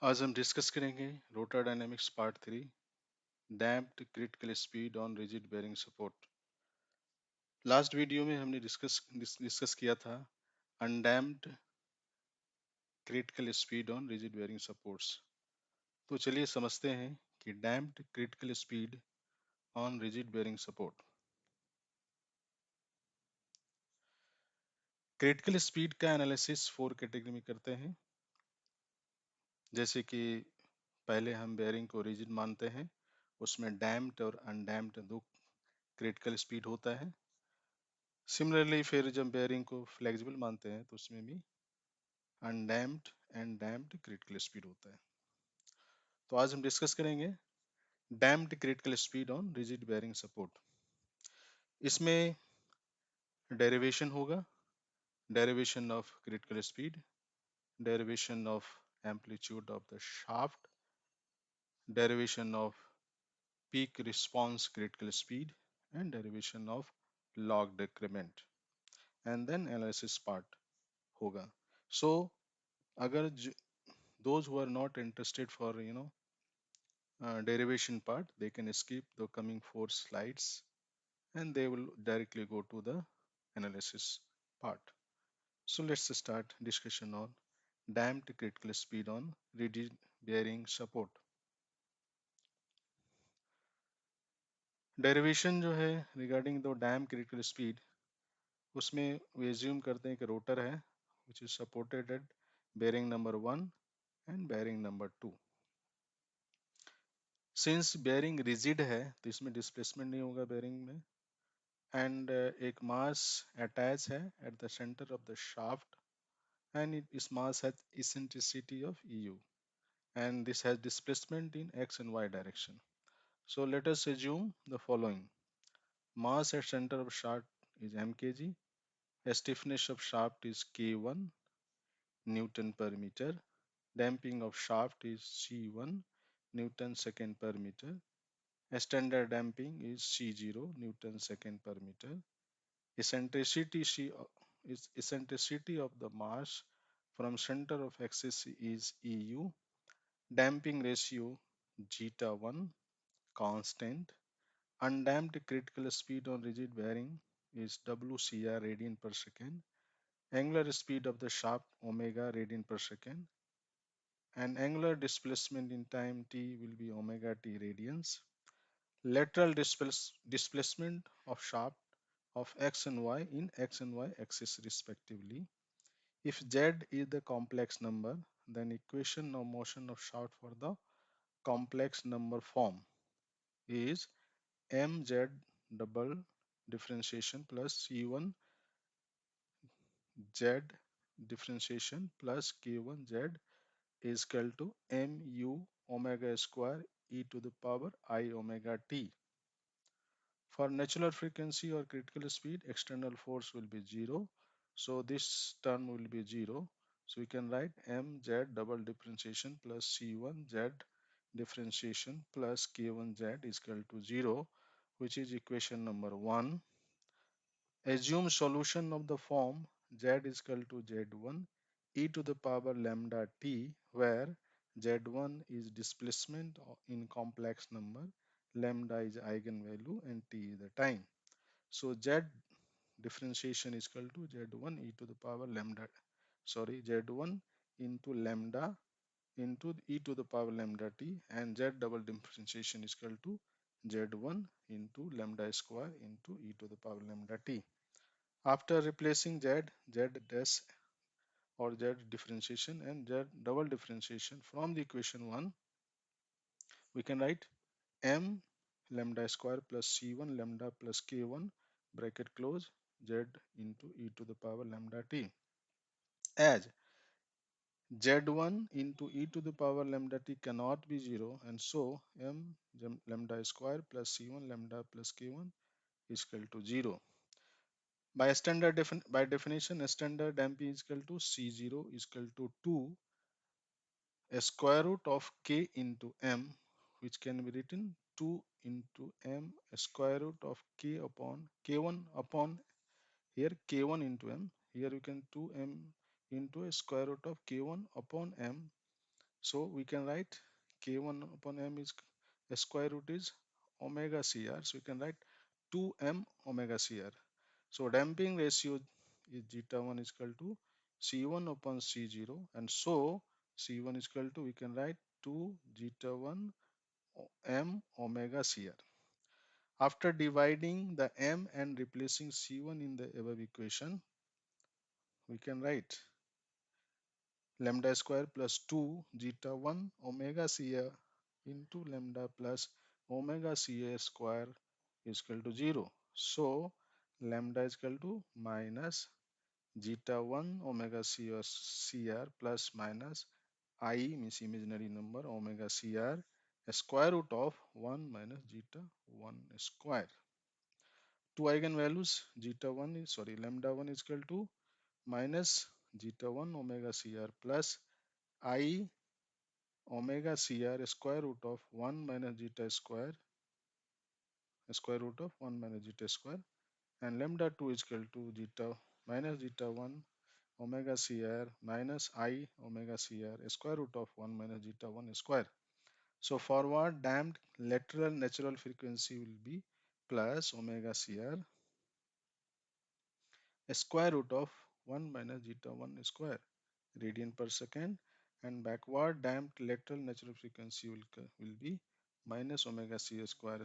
आज हम डिस्कस करेंगे rotor dynamics part 3 damped critical speed on rigid bearing support. Last video में हमने डिस्कस किया था undamped critical speed on rigid bearing supports. तो चलिए समझते हैं कि damped critical speed on rigid bearing support. Critical speed का एनालिसिस 4 कैटेगरी में करते हैं। जैसे कि पहले हम बेयरिंग को रिजिड मानते हैं, उसमें डैम्प्ड और अनडैम्प्ड दो क्रिटिकल स्पीड होता है। सिमिलरली फिर जब बेयरिंग को फ्लेक्सिबल मानते हैं तो उसमें भी undamped and damped critical speed होता है। तो आज हम डिस्कस करेंगे damped critical speed on rigid bearing support. इसमें डेरिवेशन होगा, derivation of critical speed, derivation of amplitude of the shaft, derivation of peak response critical speed and derivation of log decrement and then analysis part होगा। So अगर those who are not interested for derivation part, they can skip the coming 4 slides and they will directly go to the analysis part. So let's start discussion on damped critical speed on rigid bearing support. Derivation जो है regarding the damped critical speed, उसमें we assume करते हैं कि rotor है which is supported at bearing number 1 and bearing number 2. Since bearing rigid है तो इसमें displacement नहीं होगा bearing में, and एक mass attached है at the center of the shaft, and this mass has eccentricity of EU, and this has displacement in x and y direction. So let us assume the following: mass at center of shaft is mkg, stiffness of shaft is k1 Newton per meter, damping of shaft is c1 Newton second per meter, standard damping is c0 Newton second per meter. Eccentricity of the mass from center of axis is EU. Damping ratio zeta 1 constant. Undamped critical speed on rigid bearing is WCR radian per second. Angular speed of the shaft omega radian per second. And angular displacement in time t will be omega t radians. Lateral displacement of shaft of x and y in x and y axis respectively. If z is the complex number, then equation of motion of shaft for the complex number form is mz double differentiation plus c1 z differentiation plus k1 z is equal to mu omega square e to the power I omega t. For natural frequency or critical speed, external force will be 0. So this term will be 0. So we can write mz double differentiation plus c1z differentiation plus k1z is equal to 0, which is equation number 1. Assume solution of the form z is equal to z1 e to the power lambda t, where z1 is displacement in complex number, lambda is eigenvalue, and t is the time. So z differentiation is equal to z1 e to the power lambda, sorry, z1 into lambda into e to the power lambda t, and z double differentiation is equal to z1 into lambda square into e to the power lambda t. After replacing z dash or z differentiation and z double differentiation from the equation 1, we can write m lambda square plus c1 lambda plus k1 bracket close z into e to the power lambda t, as z1 into e to the power lambda t cannot be 0, and so m lambda square plus c1 lambda plus k1 is equal to 0. By definition, standard damping is equal to c0 is equal to 2 a square root of k into m, which can be written 2 into m a square root of k upon k1 upon, here k1 into m, here you can 2m into a square root of k1 upon m So we can write k1 upon m is square root is omega cr. So we can write 2m omega cr. So damping ratio is zeta 1 is equal to c1 upon c0, and so c1 is equal to, we can write 2 zeta 1 m omega cr. After dividing the m and replacing c1 in the above equation, we can write lambda square plus 2 zeta 1 omega cr into lambda plus omega cr square is equal to 0. So lambda is equal to minus zeta 1 omega cr plus minus I means imaginary number omega cr square root of 1 minus zeta 1 square. Two eigenvalues, zeta 1 is, sorry, lambda 1 is equal to minus zeta 1 omega cr plus I omega cr square root of 1 minus zeta square root of 1 minus zeta square, and lambda 2 is equal to zeta minus zeta 1 omega cr minus I omega cr square root of 1 minus zeta 1 square. So forward damped lateral natural frequency will be plus omega cr square root of 1 minus zeta 1 square radian per second, and backward damped lateral natural frequency will be minus omega c square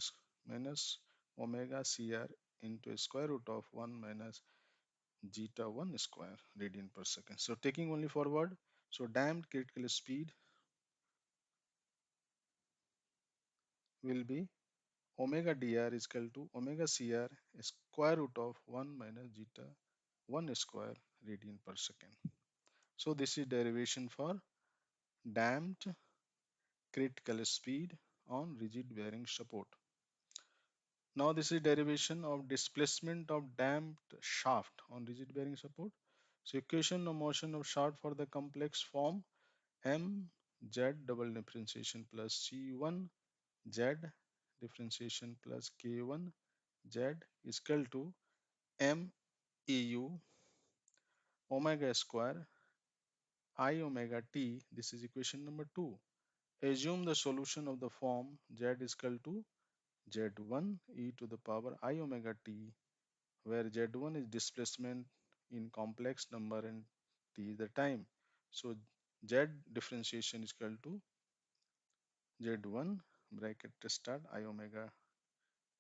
minus omega cr into a square root of 1 minus zeta 1 square radian per second. So taking only forward, so damped critical speed will be omega dr is equal to omega cr square root of 1 minus zeta 1 square radian per second. So this is derivation for damped critical speed on rigid bearing support. Now this is derivation of displacement of damped shaft on rigid bearing support. So equation of motion of shaft for the complex form m z double differentiation plus c1 z differentiation plus k1 z is equal to m eu omega square I omega t. This is equation number 2. Assume the solution of the form z is equal to z1 e to the power I omega t, where z1 is displacement in complex number and t is the time. So z differentiation is equal to z1 bracket start I omega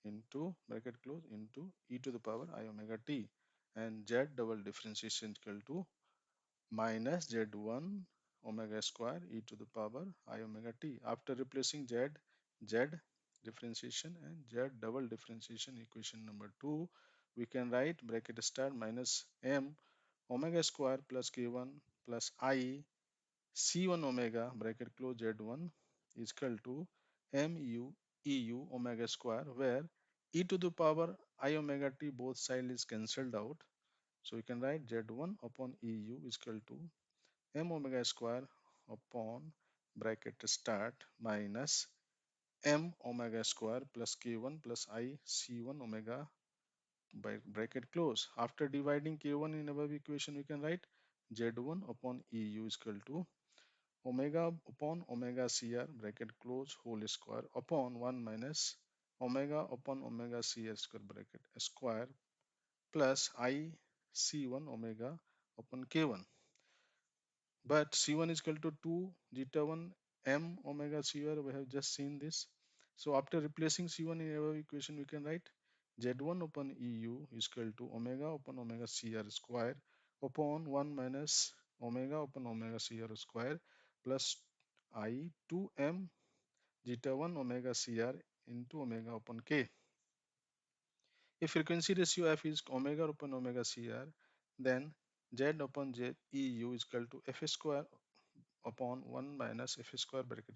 into bracket close into e to the power I omega t, and z double differentiation is equal to minus z1 omega square e to the power I omega t. After replacing z differentiation and z double differentiation equation number 2, we can write bracket start minus m omega square plus k1 plus I c1 omega bracket close z1 is equal to mu eu omega square, where e to the power I omega t both side is cancelled out. So we can write z1 upon eu is equal to m omega square upon bracket start minus m omega square plus k1 plus I c1 omega by bracket close. After dividing k1 in above equation, we can write z1 upon eu is equal to omega upon omega cr bracket close whole square upon 1 minus omega upon omega cr square bracket square plus I c1 omega upon k1. But c1 is equal to 2 zeta 1 m omega cr. We have just seen this. So after replacing c1 in our equation, we can write z1 upon eu is equal to omega upon omega cr square upon 1 minus omega upon omega cr square plus I 2m zeta 1 omega cr into omega upon k. If frequency ratio f is omega upon omega cr, then z upon z eu is equal to f square upon 1 minus f square bracket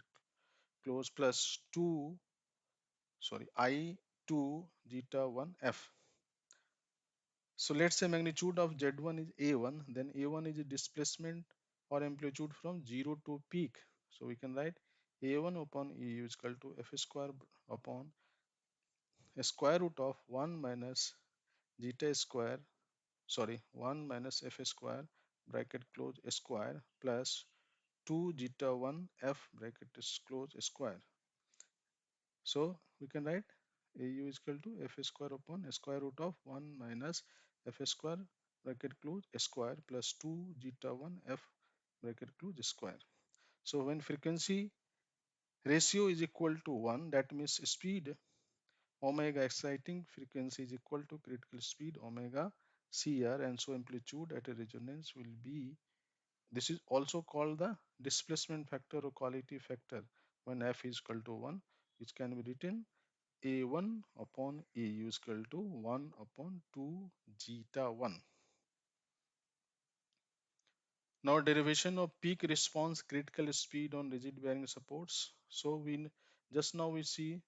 close plus 2, sorry, I 2 zeta 1 f. So let's say magnitude of z1 is a1, then a1 is a displacement or amplitude from 0 to peak. So we can write a1 upon eu is equal to f square upon a square root of 1 minus zeta square, sorry, 1 minus f square bracket close square plus 2 zeta 1 f bracket is close square. So we can write AU is equal to f square upon square root of 1 minus f square bracket close square plus 2 zeta 1 f bracket close square. So when frequency ratio is equal to 1, that means speed omega exciting frequency is equal to critical speed omega CR, and so amplitude at a resonance will be, this is also called the displacement factor or quality factor when f is equal to 1, which can be written A1 upon AU is equal to 1 upon 2 zeta 1. Now derivation of peak response critical speed on rigid bearing supports. So just now we see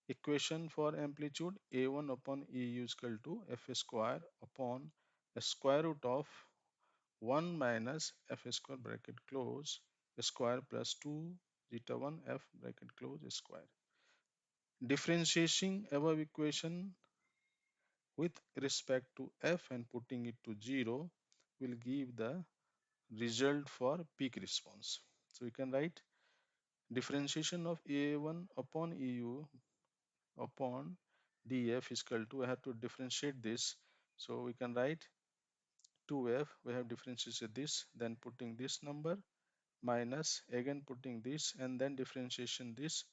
equation for amplitude A1 upon AU is equal to f square upon a square root of 1 minus f square bracket close square plus 2 zeta 1 f bracket close square. Differentiating above equation with respect to f and putting it to 0 will give the result for peak response. So we can write differentiation of A1 upon EU upon df is equal to, I have to differentiate this, so we can write 2f, we have differentiated this, then putting this number minus again putting this, and then differentiation this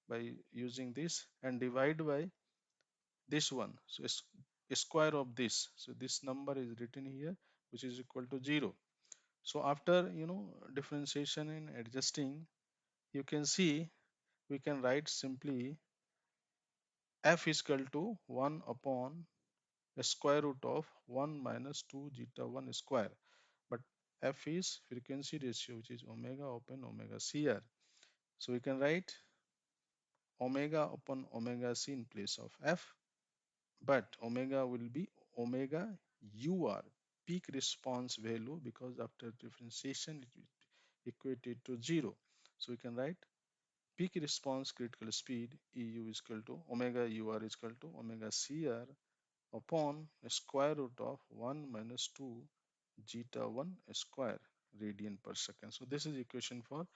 by using this and divide by this one, so it's square of this, so this number is written here, which is equal to 0. So after differentiation and adjusting, you can see we can write simply f is equal to 1 upon a square root of 1 minus 2 zeta 1 square, but f is frequency ratio, which is omega upon omega CR. So we can write omega upon omega c in place of f, but omega will be omega ur, peak response value, because after differentiation it will equated to 0. So we can write peak response critical speed EU is equal to omega ur is equal to omega CR upon a square root of 1 minus 2 zeta 1 square radian per second. So this is equation for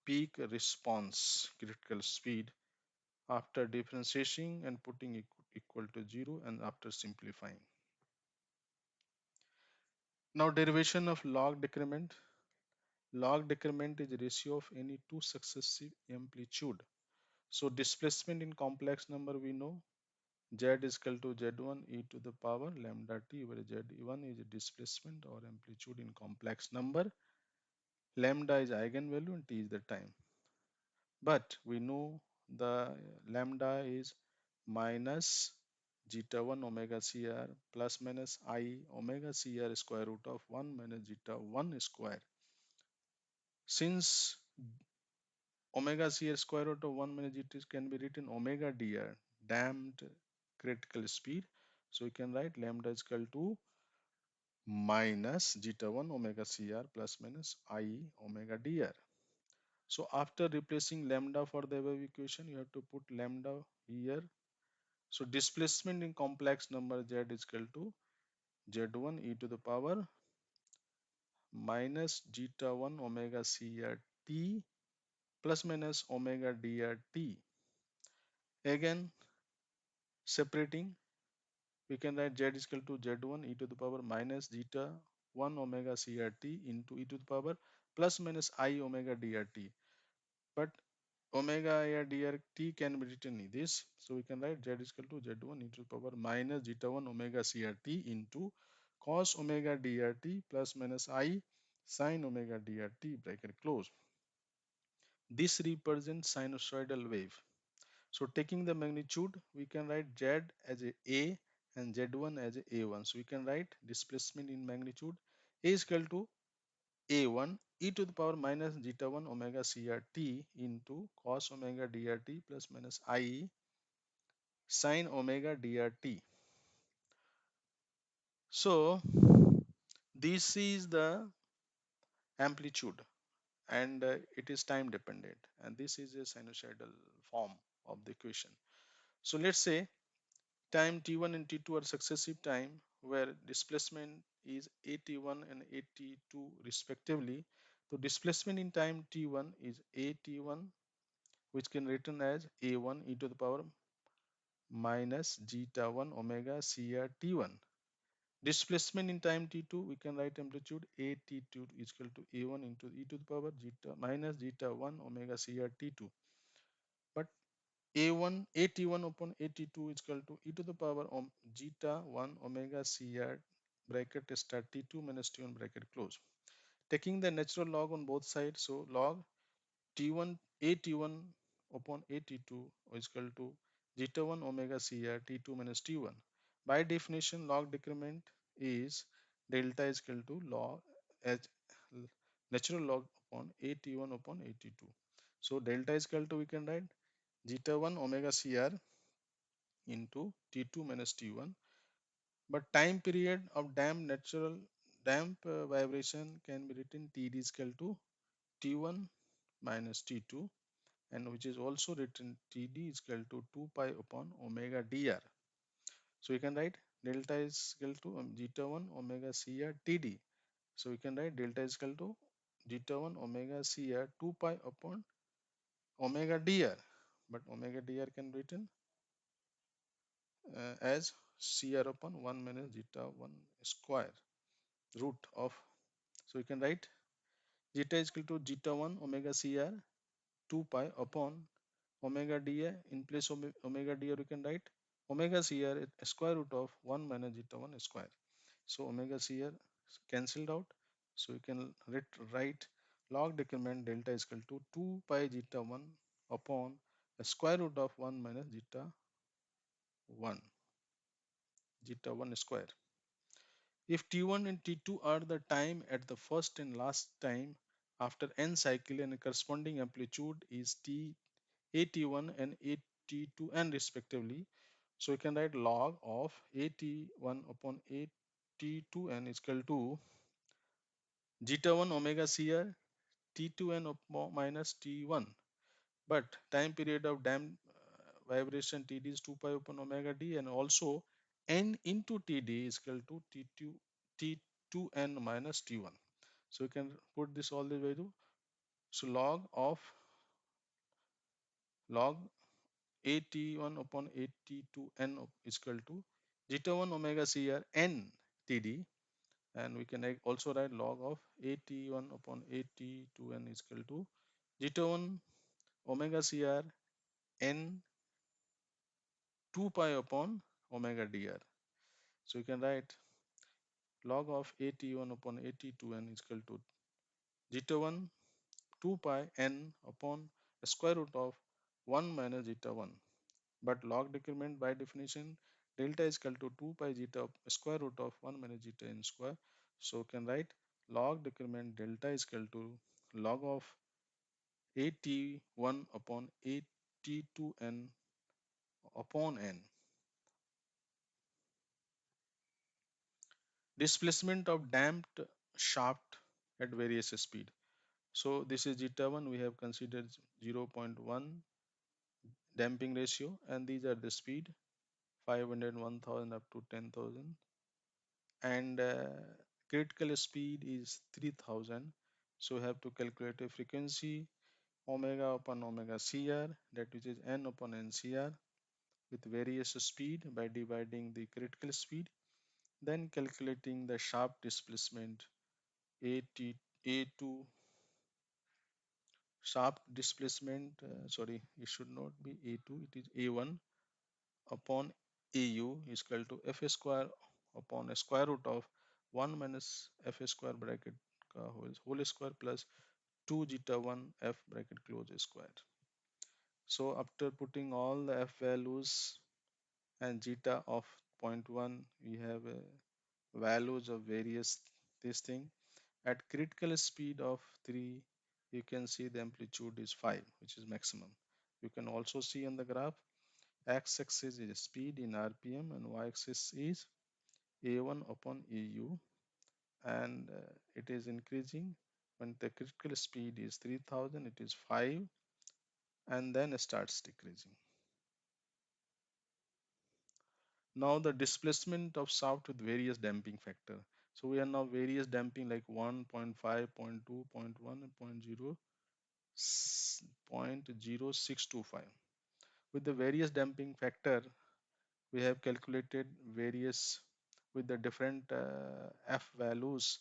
peak response critical speed after differentiating and putting equal to 0 and after simplifying. Now derivation of log decrement. Log decrement is ratio of any two successive amplitude. So displacement in complex number we know z is equal to z1 e to the power lambda t, where z1 is displacement or amplitude in complex number, lambda is eigenvalue and t is the time. But we know the lambda is minus zeta 1 omega cr plus minus I omega cr square root of 1 minus zeta 1 square. Since omega cr square root of 1 minus zeta can be written omega dr, damped critical speed. So we can write lambda is equal to minus zeta 1 omega cr plus minus I omega dr. So after replacing lambda for the above equation, you have to put lambda here. So displacement in complex number z is equal to z1 e to the power minus zeta 1 omega cr t plus minus omega dr t. Again separating, we can write z is equal to z1 e to the power minus zeta 1 omega cr t into e to the power plus minus I omega dr t. But omega dr t can be written in this, so we can write z is equal to z1 e to the power minus zeta 1 omega crt into cos omega drt plus minus I sin omega drt bracket close. This represents sinusoidal wave. So taking the magnitude, we can write z as a and z1 as a1. So we can write displacement in magnitude a is equal to a1 e to the power minus zeta 1 omega crt into cos omega drt plus minus I sin omega drt. So this is the amplitude, and it is time dependent, and this is a sinusoidal form of the equation. So let's say time t1 and t2 are successive time where displacement is at1 and at2 respectively. So displacement in time t1 is a t1, which can written as a1 e to the power minus zeta 1 omega cr t1. Displacement in time t2, we can write amplitude a t2 is equal to a1 into e to the power zeta minus zeta 1 omega cr t2. But a1 at1 upon at2 is equal to e to the power zeta 1 omega cr bracket start t2 minus t1 bracket close. Taking the natural log on both sides, so log t1 at1 upon at2 is equal to zeta 1 omega cr t2 minus t1. By definition, log decrement is delta is equal to log as natural log upon at1 upon at2. So delta is equal to, we can write zeta 1 omega cr into t2 minus t1. But time period of damp vibration can be written td is equal to t1 minus t2, and which is also written td is equal to 2 pi upon omega dr. So we can write delta is equal to zeta 1 omega cr td. So we can write delta is equal to zeta 1 omega cr 2 pi upon omega dr. But omega dr can be written as cr upon 1 minus zeta 1 square root of. So we can write zeta is equal to zeta 1 omega cr 2 pi upon omega dr. In place of omega dr, we can write omega cr is square root of 1 minus zeta 1 square. So omega cr cancelled out. So we can write log decrement delta is equal to 2 pi zeta 1 upon the square root of 1 minus zeta 1, zeta 1 square. If T1 and T2 are the time at the first and last time after n cycle, and the corresponding amplitude is T AT1 and AT2n respectively, so we can write log of AT1 upon AT2n is equal to zeta 1 omega cr T2n minus T1. But time period of damp vibration Td is 2 pi upon omega d, and also n into Td is equal to T2n minus T1. So we can put this all the way to, so log at1 upon at2n is equal to zeta 1 omega cr n Td, and we can also write log of at1 upon at2n is equal to zeta 1 omega cr n 2 pi upon omega dr. So you can write log of at1 upon at2n is equal to zeta 1 2 pi n upon square root of 1 minus zeta 1. But log decrement by definition delta is equal to 2 pi zeta square root of 1 minus zeta n square. So you can write log decrement delta is equal to log of at1 upon at2n upon n. Displacement of damped shaft at various speed. So this is zeta 1, we have considered 0.1 damping ratio, and these are the speed 500, 1000 up to 10,000, and critical speed is 3000. So we have to calculate a frequency omega upon omega cr, that which is n upon n cr with various speed by dividing the critical speed, then calculating the shaft displacement at a2 shaft displacement, sorry, it should not be a2, it is a1 upon au is equal to f square upon a square root of 1 minus f square bracket whole square plus 2 zeta 1 f bracket close square. So after putting all the f values and zeta of zero point 0.1, we have values of various this thing. At critical speed of 3, you can see the amplitude is 5, which is maximum. You can also see on the graph, x-axis is speed in RPM and y-axis is A1 upon AU, and it is increasing. When the critical speed is 3000, it is 5, and then it starts decreasing. Now the displacement of shaft with various damping factor. So we are now various damping like 1.5, 0.2, 0.1, and 0.0625. With the various damping factor, we have calculated various with the different f values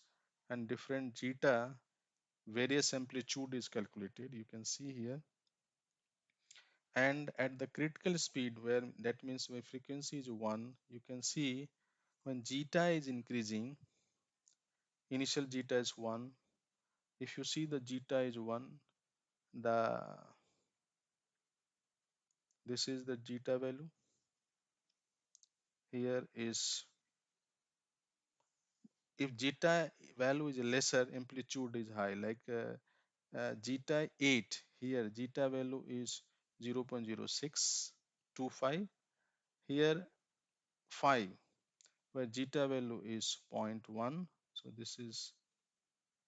and different zeta, various amplitude is calculated. You can see here. And at the critical speed, where that means where frequency is 1, you can see when zeta is increasing, initial zeta is 1. If you see the zeta is 1, the this is the zeta value. Here is, if zeta value is lesser, amplitude is high, like zeta 8. Here zeta value is 0.0625. Here 5, where zeta value is zero point 0.1. So this is,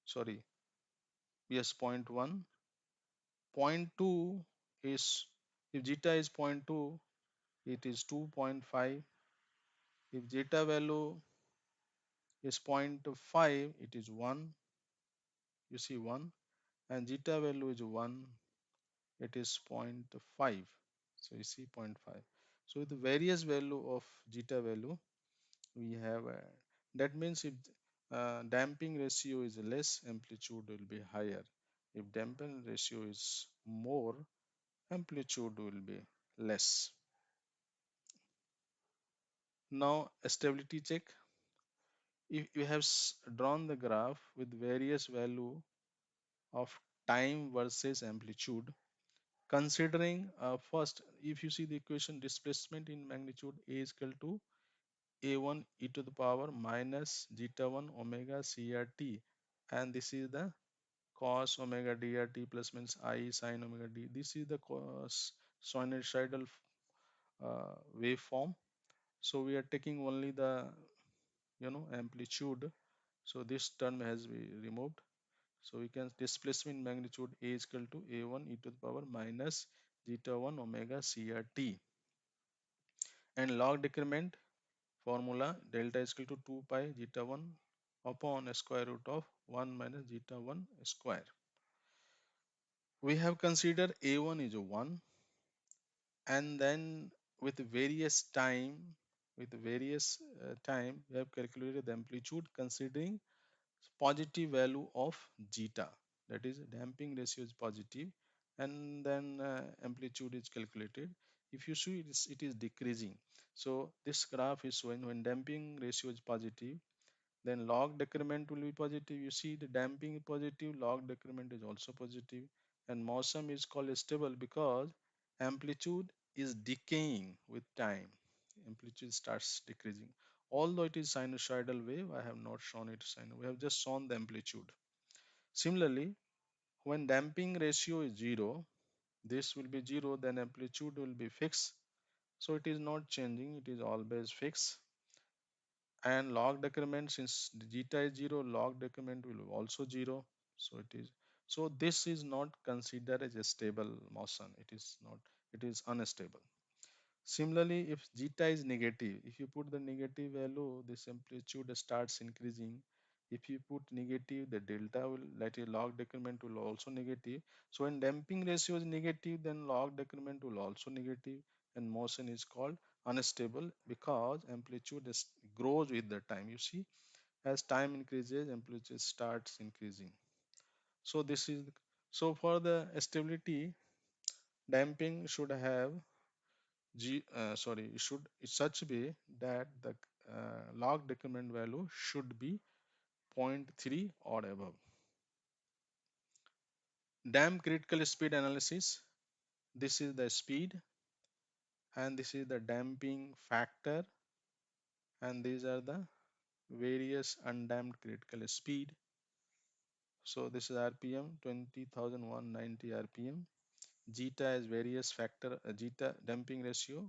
sorry, yes, zero point 0.1. Zero point 0.2 is, if zeta is zero point 0.2, it is 2.5. If zeta value is zero point 0.5, it is 1. You see 1. And zeta value is 1, it is zero point 0.5. So you see zero point 0.5. So with the various value of zeta value, we have that means if damping ratio is less, amplitude will be higher. If damping ratio is more, amplitude will be less. Now a stability check. If you have drawn the graph with various value of time versus amplitude, considering first, if you see the equation, displacement in magnitude A is equal to a1 e to the power minus zeta 1 omega crt, and this is the cos omega drt plus means I sine omega d. This is the cos sinusoidal waveform. So we are taking only the amplitude. So this term has been removed. So we can displacement magnitude A is equal to a1 e to the power minus zeta 1 omega crt, and log decrement formula delta is equal to 2 pi zeta 1 upon square root of 1 minus zeta 1 square. We have considered a1 is a 1, and then with various time, we have calculated the amplitude considering positive value of zeta, that is damping ratio is positive, and then amplitude is calculated. If you see it is decreasing. So this graph is showing when damping ratio is positive, then log decrement will be positive. You see the damping is positive, log decrement is also positive, and motion is called stable because amplitude is decaying with time. Amplitude starts decreasing. Although it is sinusoidal wave, I have not shown it sinusoidal. We have just shown the amplitude. Similarly, when damping ratio is 0, this will be 0, then amplitude will be fixed. So it is not changing, it is always fixed. And log decrement, since the zeta is 0, log decrement will be also 0. So it is, so this is not considered as a stable motion. It is not, it is unstable. Similarly, if zeta is negative, if you put the negative value, this amplitude starts increasing. If you put negative, the delta will, that is log decrement will also negative. So when damping ratio is negative, then log decrement will also negative, and motion is called unstable because amplitude grows with the time. You see, as time increases, amplitude starts increasing. So this is, so for the stability, damping should have it should in such way that the log decrement value should be zero point 0.3 or above. Damp critical speed analysis. This is the speed, and this is the damping factor, and these are the various undamped critical speed. So this is RPM 20,190 RPM. Zeta is various factor, zeta damping ratio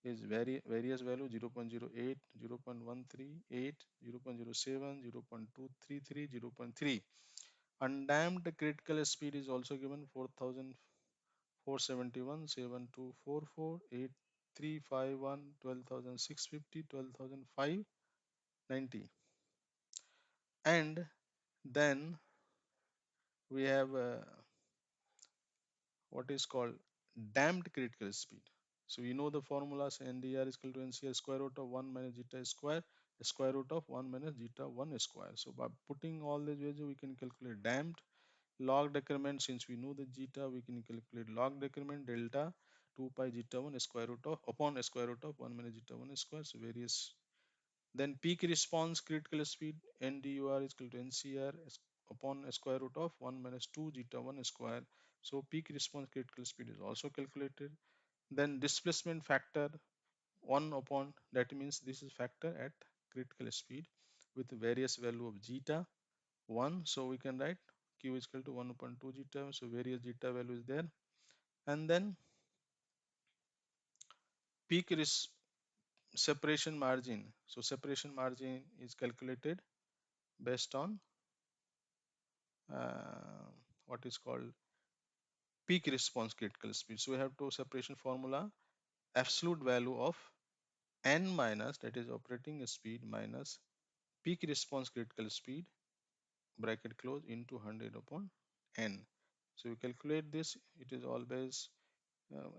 is various value 0.08, 0.138, 0.07, 0.233, 0.3. Undamped critical speed is also given 4,471, 7,244, 8,351, 12,650, 12,590. And then we have what is called damped critical speed. So we know the formulas. NDR is equal to NCR square root of 1 minus zeta square root of 1 minus zeta 1 square. So by putting all these values, we can calculate damped log decrement. Since we know the zeta, we can calculate log decrement delta 2 pi zeta 1 square root of upon square root of 1 minus zeta 1 square. So various. Then peak response critical speed NDUR is equal to NCR upon square root of 1 minus 2 zeta 1 square. So peak response critical speed is also calculated. Then displacement factor 1 upon, that means this is factor at critical speed with various value of zeta 1. So we can write Q is equal to 1 upon 2 zeta. So various zeta value is there. And then peak separation margin. So separation margin is calculated based on uh, what is called peak response critical speed. So we have two separation formula: absolute value of n minus, that is operating speed, minus peak response critical speed bracket close into 100 upon n. So you calculate this, it is always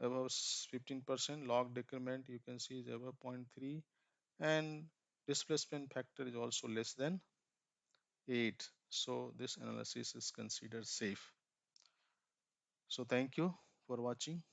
above 15%. Log decrement you can see is above zero point 0.3, and displacement factor is also less than 8. So this analysis is considered safe. So thank you for watching.